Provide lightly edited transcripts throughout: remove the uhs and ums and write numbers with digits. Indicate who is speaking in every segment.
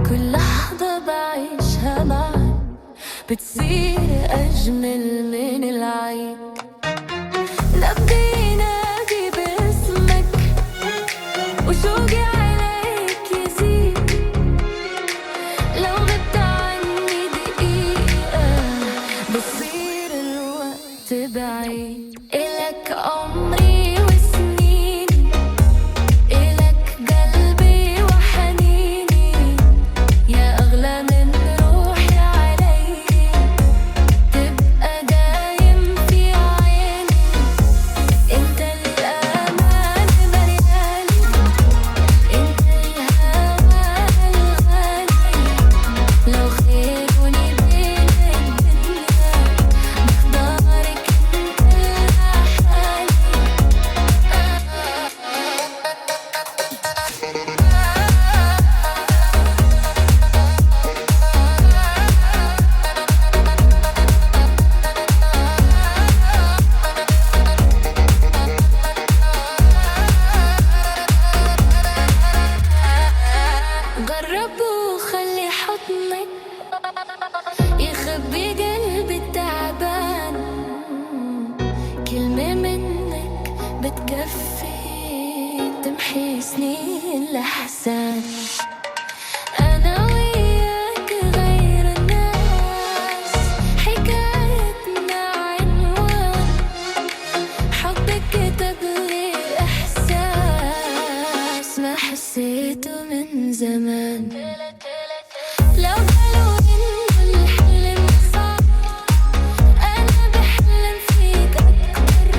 Speaker 1: كل لحظة بعيشها معاك بتصير أجمل من العيد. نبضي ينادي باسمك وشوقي عليك يزيد. لو غبت عني دقيقة بصير الوقت بعيد. إلك عمري وسنيني، إلك قلبي وحنيني، يا أغلى من روحي علي. تبقى دايم في عيني، انت الأمان ملياني، انت الهوى الغالي. لو خيروني بين الدنيا بختارك انت لحالي. جرب وخلي حضنك يخبي قلبي التعبان. كلمة منك بتكفي تمحي سنين الأحزان. أنا وياك غير الناس، حكايتنا عنوان حبك كتب لي إحساس ما حسيته من زمان. لو قالوا إنه الحلم صعب أنا بحلم فيك أكتر.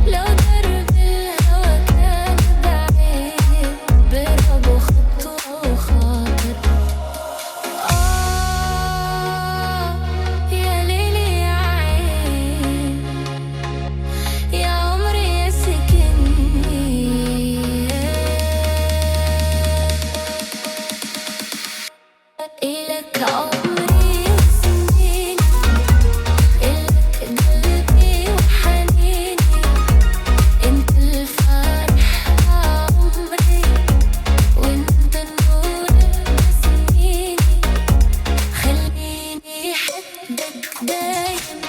Speaker 1: لو درب الهوى كان بعيد برب وخطوة وخاطر. يا ليلي يا عين، يا عمري يا سكني. إلك عمري وسنيني، إلك قلبي وحنيني، انت الفرح عمري، وانت النور بسنيني. خليني حدك دايم،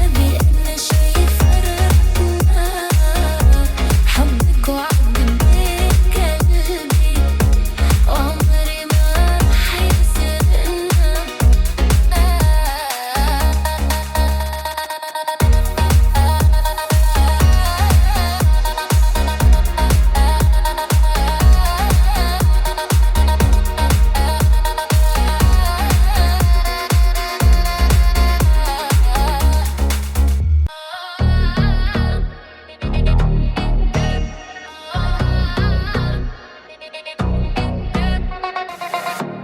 Speaker 1: نبي أنا شي فرقنا. حبك وعد بين قلبي، وعمري ما رح يسرقنا.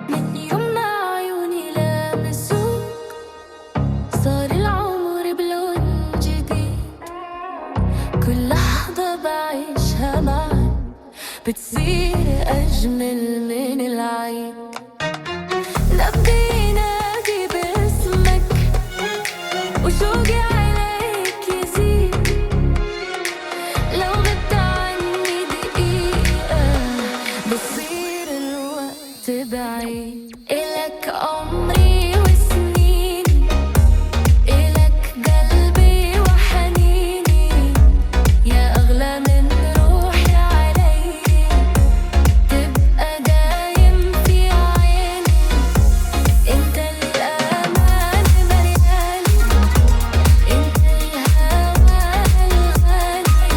Speaker 1: من يوم ما عيوني لامسوك صار العمر بلون جديد. كل لحظة بعيشها معاك بتصير أجمل من العيد. نبضي ينادي باسمك وشوقي عليك يزيد. لو غبت عني دقيقة بصير الوقت بعيد. إلك عمري وسنيني، إلك قلبي وحنيني، يا أغلى من روحي علي. تبقى دايم في عيني، انت الأمان ملياني، انت الهوى الغالي.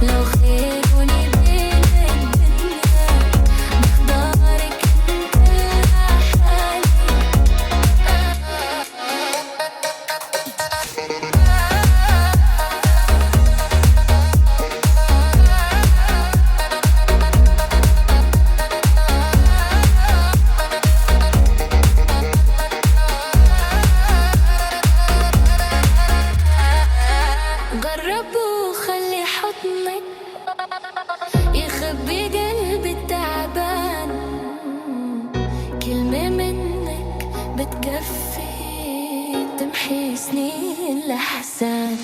Speaker 1: لو خيروني بين الدنيا بختارك انت لحالي. جرب وخلي حضنك يخبي قلبي التعبان. كلمة منك بتكفي تمحي سنين الأحزان.